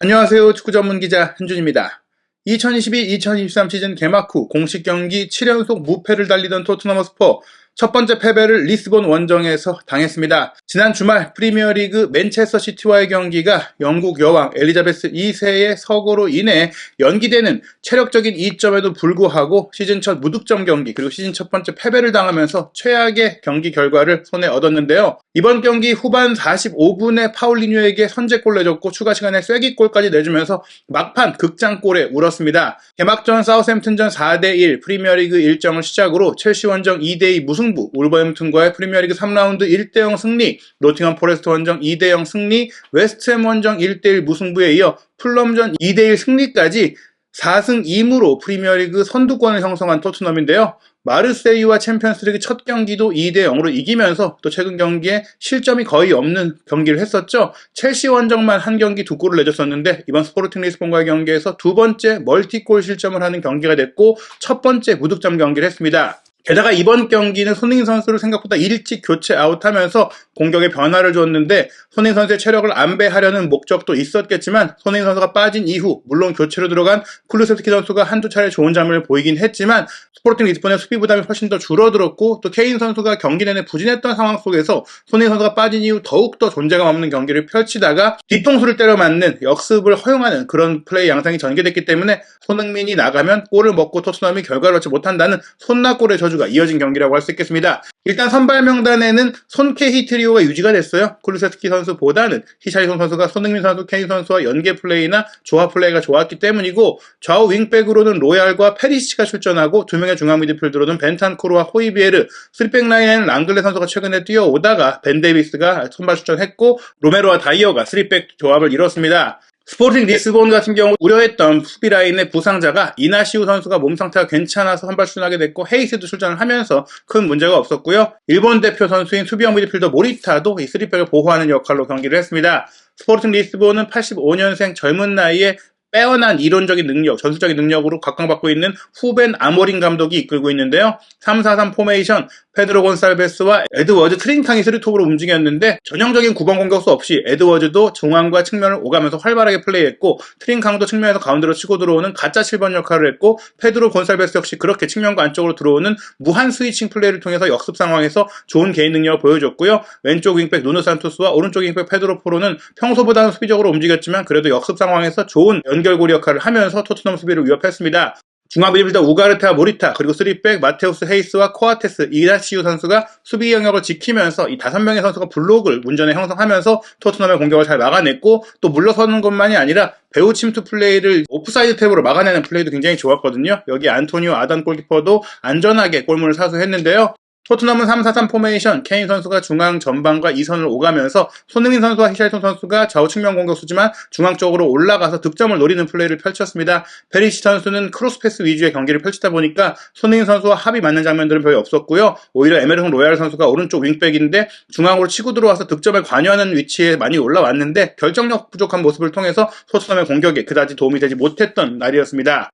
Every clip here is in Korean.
안녕하세요. 축구 전문 기자 한준입니다. 2022-2023 시즌 개막 후 공식 경기 7연속 무패를 달리던 토트넘 허스퍼 첫 번째 패배를 리스본 원정에서 당했습니다. 지난 주말 프리미어리그 맨체스터 시티와의 경기가 영국 여왕 엘리자베스 2세의 서거로 인해 연기되는 체력적인 이점에도 불구하고 시즌 첫 무득점 경기 그리고 시즌 첫 번째 패배를 당하면서 최악의 경기 결과를 손에 얻었는데요. 이번 경기 후반 45분에 파울리뉴에게 선제골 내줬고 추가 시간에 쐐기골까지 내주면서 막판 극장골에 울었습니다. 개막전 사우샘튼전 4대1 프리미어리그 일정을 시작으로 첼시 원정 2대2 무승부, 울버햄튼과의 프리미어리그 3라운드 1대0 승리, 노팅엄 포레스트 원정 2대0 승리, 웨스트햄 원정 1대1 무승부에 이어 풀럼전 2대1 승리까지 4승 2무로 프리미어리그 선두권을 형성한 토트넘인데요. 마르세유와 챔피언스리그 첫 경기도 2대0으로 이기면서 또 최근 경기에 실점이 거의 없는 경기를 했었죠. 첼시 원정만 한 경기 2골을 내줬었는데 이번 스포르팅 리스본과의 경기에서 두 번째 멀티골 실점을 하는 경기가 됐고 첫 번째 무득점 경기를 했습니다. 게다가 이번 경기는 손흥민 선수를 생각보다 일찍 교체 아웃하면서 공격에 변화를 줬는데 손흥민 선수의 체력을 안배하려는 목적도 있었겠지만 손흥민 선수가 빠진 이후 물론 교체로 들어간 쿨루세스키 선수가 한두 차례 좋은 장면을 보이긴 했지만 스포르팅 리스본의 수비 부담이 훨씬 더 줄어들었고 또 케인 선수가 경기 내내 부진했던 상황 속에서 손흥민 선수가 빠진 이후 더욱더 존재감 없는 경기를 펼치다가 뒤통수를 때려 맞는 역습을 허용하는 그런 플레이 양상이 전개됐기 때문에 손흥민이 나가면 골을 먹고 토트넘이 결과를 얻지 못한다는 손나골의 저주가 이어진 경기라고 할 수 있겠습니다. 일단 선발 명단에는 손케히 트리오가 유지가 됐어요. 쿨루세스키 선수보다는 히샬리송 선수가 손흥민 선수, 케인 선수와 연계 플레이나 조합 플레이가 좋았기 때문이고 좌우 윙백으로는 로얄과 페리시치가 출전하고 두 명의 중앙 미드필더로는 벤탄쿠르와 호이비에르, 3백 라인에는 랑글레 선수가 최근에 뛰어오다가 벤 데이비스가 선발 출전했고 로메로와 다이어가 3백 조합을 이뤘습니다. 스포르팅 리스본 같은 경우 우려했던 수비 라인의 부상자가 이나시우 선수가 몸 상태가 괜찮아서 선발 출전하게 됐고 헤이스도 출전을 하면서 큰 문제가 없었고요. 일본 대표 선수인 수비형 미드필더 모리타도 이 3백을 보호하는 역할로 경기를 했습니다. 스포르팅 리스본은 85년생 젊은 나이에 빼어난 이론적인 능력, 전술적인 능력으로 각광받고 있는 후벤 아모린 감독이 이끌고 있는데요. 3-4-3 포메이션, 페드로 곤살베스와 에드워즈 트린캉이 3톱으로 움직였는데 전형적인 9번 공격수 없이 에드워즈도 중앙과 측면을 오가면서 활발하게 플레이했고 트린캉도 측면에서 가운데로 치고 들어오는 가짜 7번 역할을 했고 페드로 곤살베스 역시 그렇게 측면과 안쪽으로 들어오는 무한 스위칭 플레이를 통해서 역습 상황에서 좋은 개인 능력을 보여줬고요. 왼쪽 윙백 누누 산토스와 오른쪽 윙백 페드로 포로는 평소보다는 수비적으로 움직였지만 그래도 역습 상황에서 좋은 연결고리 역할을 하면서 토트넘 수비를 위협했습니다. 중앙 미드필더 우가르테와 모리타 그리고 3백 마테우스 헤이스와 코아테스, 이나시우 선수가 수비 영역을 지키면서 이 5명의 선수가 블록을 문전에 형성하면서 토트넘의 공격을 잘 막아냈고 또 물러서는 것만이 아니라 배후 침투 플레이를 오프사이드 탭으로 막아내는 플레이도 굉장히 좋았거든요. 여기 안토니오 아단 골키퍼도 안전하게 골문을 사수했는데요. 토트넘은 3-4-3 포메이션, 케인 선수가 중앙 전방과 2선을 오가면서 손흥민 선수와 히샬리송 선수가 좌우 측면 공격수지만 중앙 쪽으로 올라가서 득점을 노리는 플레이를 펼쳤습니다. 페리시 선수는 크로스패스 위주의 경기를 펼치다 보니까 손흥민 선수와 합이 맞는 장면들은 별로 없었고요. 오히려 에메르송 로얄 선수가 오른쪽 윙백인데 중앙으로 치고 들어와서 득점에 관여하는 위치에 많이 올라왔는데 결정력 부족한 모습을 통해서 토트넘의 공격에 그다지 도움이 되지 못했던 날이었습니다.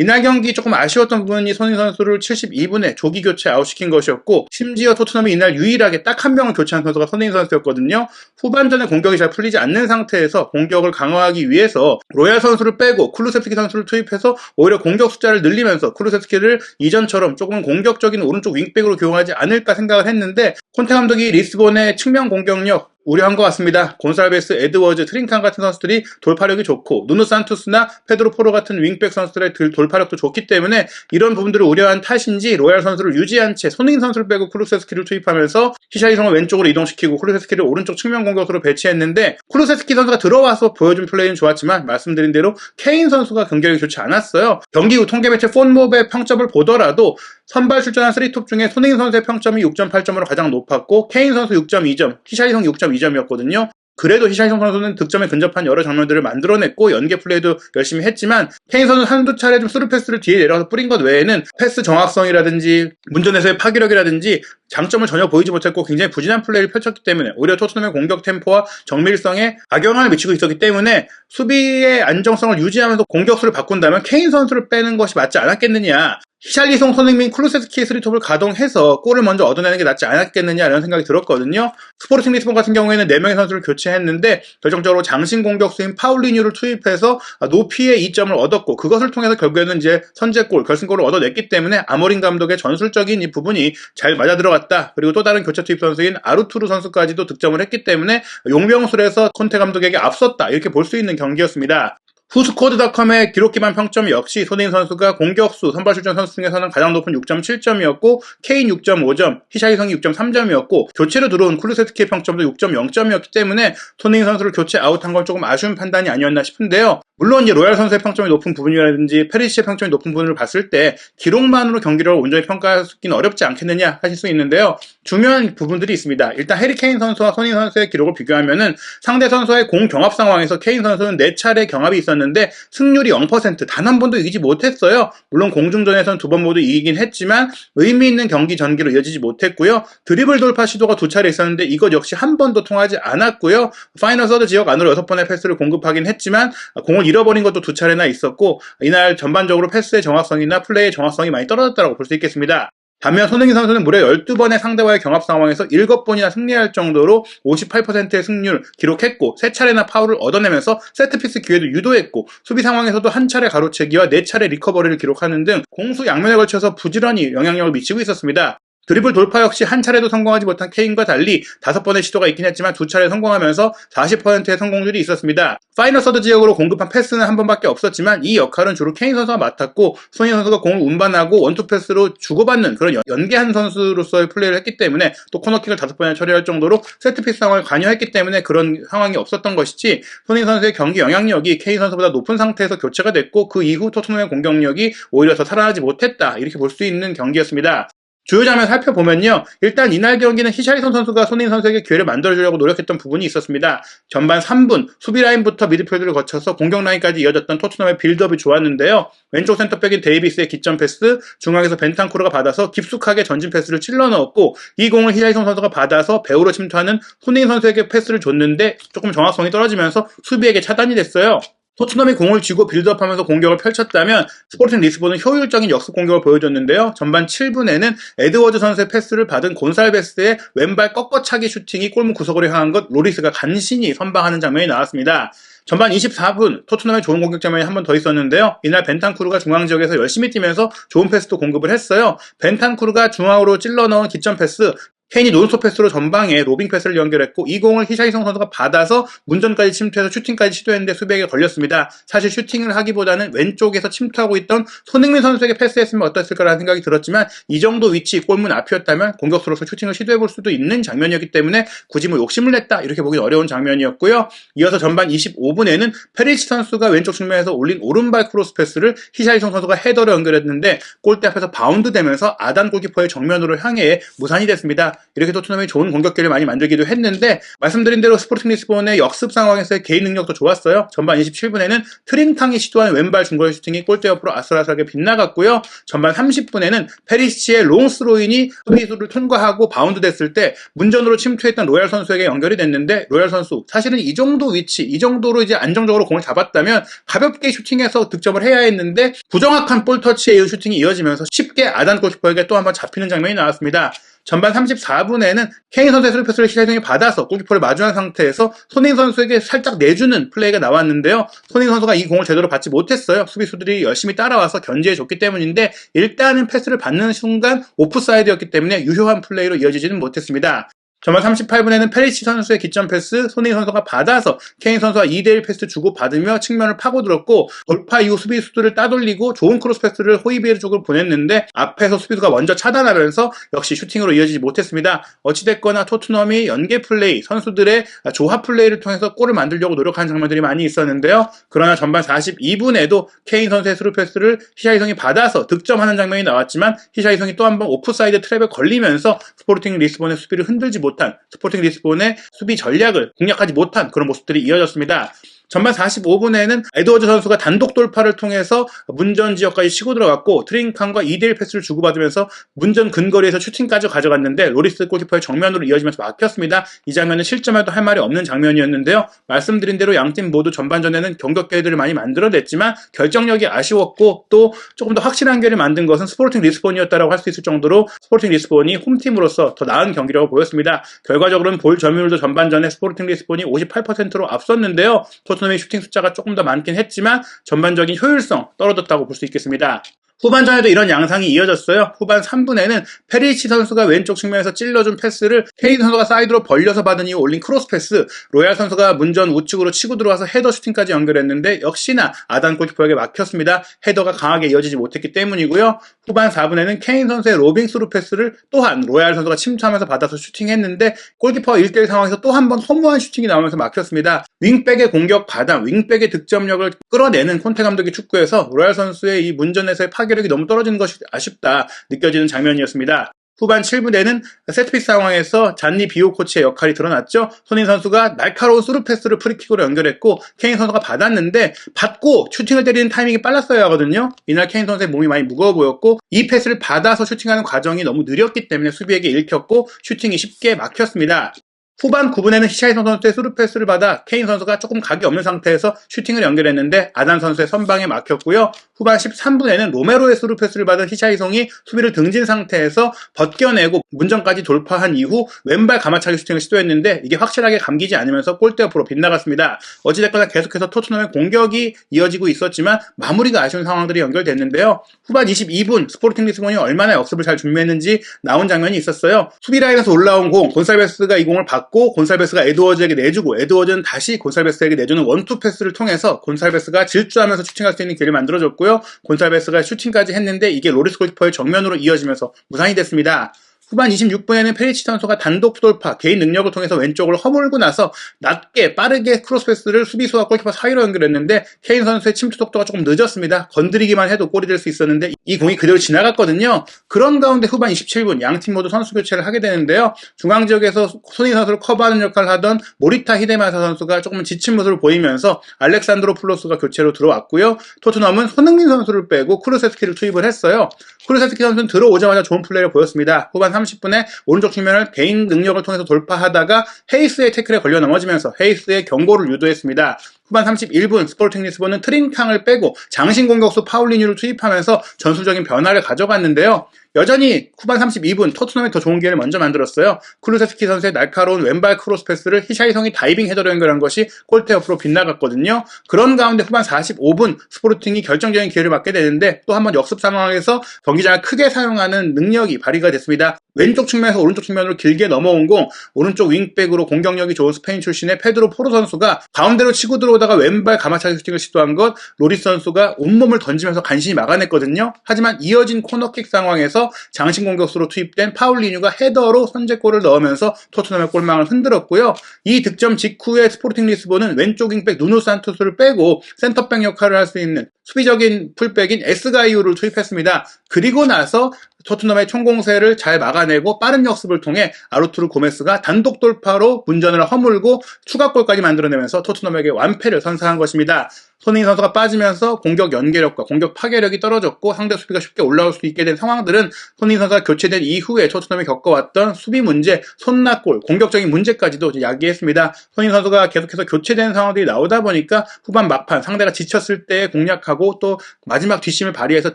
이날 경기 조금 아쉬웠던 부분이 손흥민 선수를 72분에 조기 교체 아웃시킨 것이었고 심지어 토트넘이 이날 유일하게 딱 한 명을 교체한 선수가 손흥민 선수였거든요. 후반전에 공격이 잘 풀리지 않는 상태에서 공격을 강화하기 위해서 로얄 선수를 빼고 쿨루세스키 선수를 투입해서 오히려 공격 숫자를 늘리면서 쿨루세스키를 이전처럼 조금 공격적인 오른쪽 윙백으로 기용하지 않을까 생각을 했는데 콘테 감독이 리스본의 측면 공격력 우려한 것 같습니다. 곤살베스, 에드워즈, 트린칸 같은 선수들이 돌파력이 좋고 누누 산투스나 페드로 포로 같은 윙백 선수들의 돌파력도 좋기 때문에 이런 부분들을 우려한 탓인지 로얄 선수를 유지한 채 손흥민 선수를 빼고 쿠루세스키를 투입하면서 히샬리송을 왼쪽으로 이동시키고 쿠루세스키를 오른쪽 측면 공격으로 배치했는데 쿠루세스키 선수가 들어와서 보여준 플레이는 좋았지만 말씀드린 대로 케인 선수가 경기력이 좋지 않았어요. 경기 후 통계 매체 폰몹의 평점을 보더라도 선발 출전한 3톱 중에 손흥민 선수의 평점이 6.8점으로 가장 높았고 케인 선수 6.2점, 히샬리송 6.2점이었거든요. 그래도 히샬리송 선수는 득점에 근접한 여러 장면들을 만들어냈고 연계 플레이도 열심히 했지만 케인 선수는 한두 차례 좀 스루 패스를 뒤에 내려가서 뿌린 것 외에는 패스 정확성이라든지 문전에서의 파기력이라든지 장점을 전혀 보이지 못했고 굉장히 부진한 플레이를 펼쳤기 때문에 오히려 토트넘의 공격 템포와 정밀성에 악영향을 미치고 있었기 때문에 수비의 안정성을 유지하면서 공격수를 바꾼다면 케인 선수를 빼는 것이 맞지 않았겠느냐. 히샬리송, 손흥민, 쿨루세스키의 3톱을 가동해서 골을 먼저 얻어내는 게 낫지 않았겠느냐 이런 생각이 들었거든요. 스포르팅 리스본 같은 경우에는 4명의 선수를 교체 교체했는데 결정적으로 장신 공격수인 파울리뉴를 투입해서 높이의 이점을 얻었고 그것을 통해서 결국에는 이제 선제골, 결승골을 얻어냈기 때문에 아모린 감독의 전술적인 이 부분이 잘 맞아 들어갔다. 그리고 또 다른 교체 투입 선수인 아르투르 선수까지도 득점을 했기 때문에 용병술에서 콘테 감독에게 앞섰다. 이렇게 볼 수 있는 경기였습니다. 후스코드닷컴의 기록 기반 평점 역시 손흥민 선수가 공격수, 선발 출전 선수 중에서는 가장 높은 6.7점이었고 케인 6.5점, 히샤이성이 6.3점이었고 교체로 들어온 쿨루세트키의 평점도 6.0점이었기 때문에 손흥민 선수를 교체 아웃한 건 조금 아쉬운 판단이 아니었나 싶은데요. 물론 이제 로얄 선수의 평점이 높은 부분이라든지 페리시의 평점이 높은 부분을 봤을 때 기록만으로 경기를 온전히 평가하기는 어렵지 않겠느냐 하실 수 있는데요. 중요한 부분들이 있습니다. 일단 해리 케인 선수와 손흥민 선수의 기록을 비교하면은 상대 선수와의 공 경합 상황에서 케인 선수는 4차례 경합이 있었는데 승률이 0%, 단 한 번도 이기지 못했어요. 물론 공중전에서는 2번 모두 이기긴 했지만 의미 있는 경기 전개로 이어지지 못했고요. 드리블 돌파 시도가 2차례 있었는데 이것 역시 한 번도 통하지 않았고요. 파이널 서드 지역 안으로 6번의 패스를 공급하긴 했지만 공을 잃어버린 것도 2차례나 있었고 이날 전반적으로 패스의 정확성이나 플레이의 정확성이 많이 떨어졌다고 볼 수 있겠습니다. 반면 손흥민 선수는 무려 12번의 상대와의 경합 상황에서 7번이나 승리할 정도로 58%의 승률 기록했고 3차례나 파울을 얻어내면서 세트피스 기회도 유도했고 수비 상황에서도 한 차례 가로채기와 4차례 리커버리를 기록하는 등 공수 양면에 걸쳐서 부지런히 영향력을 미치고 있었습니다. 드리블 돌파 역시 한 차례도 성공하지 못한 케인과 달리 5번의 시도가 있긴 했지만 2차례 성공하면서 40%의 성공률이 있었습니다. 파이널 서드 지역으로 공급한 패스는 한 번밖에 없었지만 이 역할은 주로 케인 선수가 맡았고 손흥민 선수가 공을 운반하고 원투 패스로 주고받는 그런 연계한 선수로서의 플레이를 했기 때문에 또 코너킥을 5번이나 처리할 정도로 세트피스 상황을 관여했기 때문에 그런 상황이 없었던 것이지 손흥민 선수의 경기 영향력이 케인 선수보다 높은 상태에서 교체가 됐고 그 이후 토트넘의 공격력이 오히려 더 살아나지 못했다. 이렇게 볼 수 있는 경기였습니다. 주요 장면 살펴보면요. 일단 이날 경기는 히샤리손 선수가 손흥민 선수에게 기회를 만들어주려고 노력했던 부분이 있었습니다. 전반 3분 수비 라인부터 미드필드를 거쳐서 공격 라인까지 이어졌던 토트넘의 빌드업이 좋았는데요. 왼쪽 센터백인 데이비스의 기점 패스, 중앙에서 벤탄쿠르가 받아서 깊숙하게 전진 패스를 찔러 넣었고 이 공을 히샤리손 선수가 받아서 배우로 침투하는 손흥민 선수에게 패스를 줬는데 조금 정확성이 떨어지면서 수비에게 차단이 됐어요. 토트넘이 공을 쥐고 빌드업하면서 공격을 펼쳤다면 스포팅 리스본은 효율적인 역습 공격을 보여줬는데요. 전반 7분에는 에드워즈 선수의 패스를 받은 곤살베스의 왼발 꺾어차기 슈팅이 골문 구석으로 향한 것 로리스가 간신히 선방하는 장면이 나왔습니다. 전반 24분 토트넘의 좋은 공격 장면이 한 번 더 있었는데요. 이날 벤탄쿠르가 중앙 지역에서 열심히 뛰면서 좋은 패스도 공급을 했어요. 벤탄쿠르가 중앙으로 찔러 넣은 기점 패스, 케인이 논스톱 패스로 전방에 로빙 패스를 연결했고 이 공을 히샤이성 선수가 받아서 문전까지 침투해서 슈팅까지 시도했는데 수비에게 걸렸습니다. 사실 슈팅을 하기보다는 왼쪽에서 침투하고 있던 손흥민 선수에게 패스했으면 어땠을까라는 생각이 들었지만 이 정도 위치 골문 앞이었다면 공격수로서 슈팅을 시도해볼 수도 있는 장면이었기 때문에 굳이 뭐 욕심을 냈다 이렇게 보기 어려운 장면이었고요. 이어서 전반 25분에는 페리시 선수가 왼쪽 측면에서 올린 오른발 크로스 패스를 히샤이성 선수가 헤더로 연결했는데 골대 앞에서 바운드 되면서 아단 골키퍼의 정면으로 향해 무산이 됐습니다. 이렇게 토트넘이 좋은 공격기를 많이 만들기도 했는데 말씀드린 대로 스포팅 리스본의 역습 상황에서의 개인 능력도 좋았어요. 전반 27분에는 트링탕이 시도한 왼발 중거리 슈팅이 골대 옆으로 아슬아슬하게 빗나갔고요. 전반 30분에는 페리시치의 롱스로인이 수비수를 통과하고 바운드 됐을 때 문전으로 침투했던 로얄 선수에게 연결이 됐는데 로얄 선수 사실은 이 정도 위치, 이 정도로 이제 안정적으로 공을 잡았다면 가볍게 슈팅해서 득점을 해야 했는데 부정확한 볼 터치에 이어 슈팅이 이어지면서 쉽게 아단 골키퍼에게 또 한번 잡히는 장면이 나왔습니다. 전반 34분에는 케인 선수의 스루 패스를 히샤이성이 받아서 골키퍼를 마주한 상태에서 손흥민 선수에게 살짝 내주는 플레이가 나왔는데요. 손흥민 선수가 이 공을 제대로 받지 못했어요. 수비수들이 열심히 따라와서 견제해줬기 때문인데 일단은 패스를 받는 순간 오프사이드였기 때문에 유효한 플레이로 이어지지는 못했습니다. 전반 38분에는 페리시 선수의 기점 패스, 손흥민 선수가 받아서 케인 선수와 2대1 패스 주고받으며 측면을 파고들었고 돌파 이후 수비수들을 따돌리고 좋은 크로스 패스를 호이비에르 쪽으로 보냈는데 앞에서 수비수가 먼저 차단하면서 역시 슈팅으로 이어지지 못했습니다. 어찌됐거나 토트넘이 연계 플레이, 선수들의 조합 플레이를 통해서 골을 만들려고 노력하는 장면들이 많이 있었는데요. 그러나 전반 42분에도 케인 선수의 스루 패스를 히샤이성이 받아서 득점하는 장면이 나왔지만 히샤이성이 또 한 번 오프사이드 트랩에 걸리면서 스포팅 리스본의 수비를 흔들지 못한 스포팅 리스본의 수비 전략을 공략하지 못한 그런 모습들이 이어졌습니다. 전반 45분에는 에드워즈 선수가 단독 돌파를 통해서 문전 지역까지 치고 들어갔고 트링칸과 2대1 패스를 주고받으면서 문전 근거리에서 슈팅까지 가져갔는데 로리스 골키퍼의 정면으로 이어지면서 막혔습니다. 이 장면은 실점해도 할 말이 없는 장면이었는데요. 말씀드린 대로 양팀 모두 전반전에는 경격 기회들을 많이 만들어냈지만 결정력이 아쉬웠고 또 조금 더 확실한 기회를 만든 것은 스포팅 리스본이었다고 할 수 있을 정도로 스포팅 리스본이 홈팀으로서 더 나은 경기라고 보였습니다. 결과적으로는 볼 점유율도 전반전에 스포팅 리스본이 58%로 앞섰는데요. 토트넘의 슈팅 숫자가 조금 더 많긴 했지만 전반적인 효율성 떨어졌다고 볼 수 있겠습니다. 후반전에도 이런 양상이 이어졌어요. 후반 3분에는 페리치 선수가 왼쪽 측면에서 찔러준 패스를 케인 선수가 사이드로 벌려서 받은 이후 올린 크로스 패스, 로얄 선수가 문전 우측으로 치고 들어와서 헤더 슈팅까지 연결했는데 역시나 아단 골키퍼에게 막혔습니다. 헤더가 강하게 이어지지 못했기 때문이고요. 후반 4분에는 케인 선수의 로빙 스루 패스를 또한 로얄 선수가 침투하면서 받아서 슈팅했는데 골키퍼 1대1 상황에서 또 한 번 허무한 슈팅이 나오면서 막혔습니다. 윙백의 공격 가담, 윙백의 득점력을 끌어내는 콘테 감독의 축구에서 로얄 선수의 이 문전에서의 파괴력이 너무 떨어지는 것이 아쉽다 느껴지는 장면이었습니다. 후반 7분에는 세트피스 상황에서 잔니 비오 코치의 역할이 드러났죠. 손인 선수가 날카로운 스루 패스를 프리킥으로 연결했고 케인 선수가 받았는데 받고 슈팅을 때리는 타이밍이 빨랐어야 하거든요. 이날 케인 선수의 몸이 많이 무거워 보였고 이 패스를 받아서 슈팅하는 과정이 너무 느렸기 때문에 수비에게 읽혔고 슈팅이 쉽게 막혔습니다. 후반 9분에는 히차이성 선수의 스루 패스를 받아 케인 선수가 조금 각이 없는 상태에서 슈팅을 연결했는데 아단 선수의 선방에 막혔고요. 후반 13분에는 로메로의 스루 패스를 받은 히차이성이 수비를 등진 상태에서 벗겨내고 문전까지 돌파한 이후 왼발 가마차기 슈팅을 시도했는데 이게 확실하게 감기지 않으면서 골대 옆으로 빗나갔습니다. 어찌됐거나 계속해서 토트넘의 공격이 이어지고 있었지만 마무리가 아쉬운 상황들이 연결됐는데요. 후반 22분 스포팅 리스본이 얼마나 역습을 잘 준비했는지 나온 장면이 있었어요. 수비 라인에서 올라온 공, 곤살베스가 이 공을 받고 곤살베스가 에드워즈에게 내주고 에드워즈는 다시 곤살베스에게 내주는 원투 패스를 통해서 곤살베스가 질주하면서 슈팅할 수 있는 기회를 만들어줬고요. 곤살베스가 슈팅까지 했는데 이게 로리스 골키퍼의 정면으로 이어지면서 무산이 됐습니다. 후반 26분에는 페리치 선수가 단독 돌파, 개인 능력을 통해서 왼쪽을 허물고 나서 낮게 빠르게 크로스 패스를 수비수와 골키퍼 사이로 연결했는데 케인 선수의 침투 속도가 조금 늦었습니다. 건드리기만 해도 골이 될 수 있었는데 이 공이 그대로 지나갔거든요. 그런 가운데 후반 27분 양팀 모두 선수 교체를 하게 되는데요. 중앙 지역에서 손인 선수를 커버하는 역할을 하던 모리타 히데마사 선수가 조금 지친 모습을 보이면서 알렉산드로 플로스가 교체로 들어왔고요. 토트넘은 손흥민 선수를 빼고 쿠르세스키를 투입을 했어요. 쿠르세스키 선수는 들어오자마자 좋은 플레이를 보였습니다. 후반 30분에 오른쪽 측면을 개인 능력을 통해서 돌파하다가 헤이스의 태클에 걸려 넘어지면서 헤이스의 경고를 유도했습니다. 후반 31분 스포팅 리스본은 트린캉을 빼고 장신 공격수 파울리뉴를 투입하면서 전술적인 변화를 가져갔는데요. 여전히 후반 32분 토트넘이 더 좋은 기회를 먼저 만들었어요. 쿠루세스키 선수의 날카로운 왼발 크로스 패스를 히샤이성이 다이빙 헤더로 연결한 것이 골대 옆으로 빗나갔거든요. 그런 가운데 후반 45분 스포팅이 결정적인 기회를 맞게 되는데 또 한 번 역습 상황에서 경기장을 크게 사용하는 능력이 발휘가 됐습니다. 왼쪽 측면에서 오른쪽 측면으로 길게 넘어온 공, 오른쪽 윙백으로 공격력이 좋은 스페인 출신의 페드로 포로 선수가 가운데로 치고 들어오다가 왼발 가마차기 슈팅을 시도한 것 로리스 선수가 온몸을 던지면서 간신히 막아냈거든요. 하지만 이어진 코너킥 상황에서 장신 공격수로 투입된 파울리뉴가 헤더로 선제골을 넣으면서 토트넘의 골망을 흔들었고요. 이 득점 직후에 스포팅 리스본은 왼쪽 윙백 누누 산토스를 빼고 센터백 역할을 할 수 있는 수비적인 풀백인 에스가이우를 투입했습니다. 그리고 나서 토트넘의 총공세를 잘 막아내고 빠른 역습을 통해 아르투르 고메스가 단독 돌파로 문전을 허물고 추가골까지 만들어내면서 토트넘에게 완패를 선사한 것입니다. 손흥민 선수가 빠지면서 공격 연계력과 공격 파괴력이 떨어졌고 상대 수비가 쉽게 올라올 수 있게 된 상황들은 손흥민 선수가 교체된 이후에 토트넘이 겪어왔던 수비 문제, 손낙골, 공격적인 문제까지도 야기했습니다. 손흥민 선수가 계속해서 교체되는 상황들이 나오다 보니까 후반 막판 상대가 지쳤을 때 공략하고 또 마지막 뒷심을 발휘해서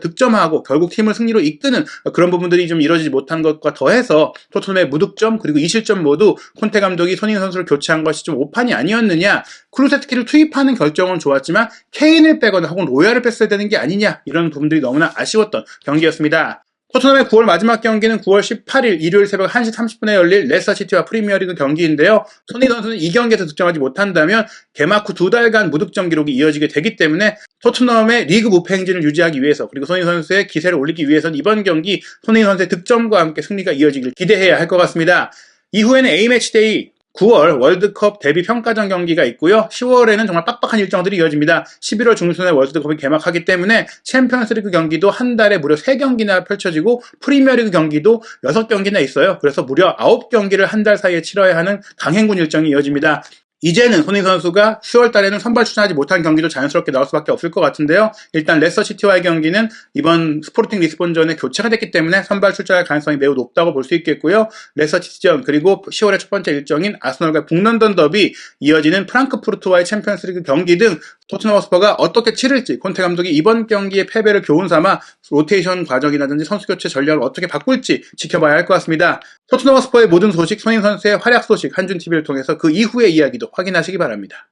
득점하고 결국 팀을 승리로 이끄는 그런 부분들이 좀 이루어지지 못한 것과 더해서 토트넘의 무득점 그리고 2실점 모두 콘테 감독이 손흥민 선수를 교체한 것이 좀 오판이 아니었느냐. 쿠루세스키를 투입하는 결정은 좋았지만 케인을 빼거나 혹은 로얄을 뺐어야 되는 게 아니냐 이런 부분들이 너무나 아쉬웠던 경기였습니다. 토트넘의 9월 마지막 경기는 9월 18일 일요일 새벽 1시 30분에 열릴 레스터시티와 프리미어리그 경기인데요. 손흥민 선수는 이 경기에서 득점하지 못한다면 개막 후 2달간 무득점 기록이 이어지게 되기 때문에 토트넘의 리그 무패 행진을 유지하기 위해서 그리고 손흥민 선수의 기세를 올리기 위해서는 이번 경기 손흥민 선수의 득점과 함께 승리가 이어지길 기대해야 할 것 같습니다. 이후에는 A매치데이 9월 월드컵 데뷔 평가전 경기가 있고요. 10월에는 정말 빡빡한 일정들이 이어집니다. 11월 중순에 월드컵이 개막하기 때문에 챔피언스리그 경기도 한 달에 무려 3경기나 펼쳐지고 프리미어리그 경기도 6경기나 있어요. 그래서 무려 9경기를 한 달 사이에 치러야 하는 강행군 일정이 이어집니다. 이제는 손흥민 선수가 10월 달에는 선발 출전하지 못한 경기도 자연스럽게 나올 수밖에 없을 것 같은데요. 일단 레스터시티와의 경기는 이번 스포팅 리스본전에 교체가 됐기 때문에 선발 출전할 가능성이 매우 높다고 볼 수 있겠고요. 레스터시티전 그리고 10월의 첫 번째 일정인 아스널과 북런던 더비, 이어지는 프랑크푸르트와의 챔피언스리그 경기 등 토트넘 허스퍼가 어떻게 치를지 콘테 감독이 이번 경기의 패배를 교훈 삼아 로테이션 과정이라든지 선수 교체 전략을 어떻게 바꿀지 지켜봐야 할 것 같습니다. 토트넘 허스퍼의 모든 소식, 손흥민 선수의 활약 소식 한준TV를 통해서 그 이후의 이야기도 확인하시기 바랍니다.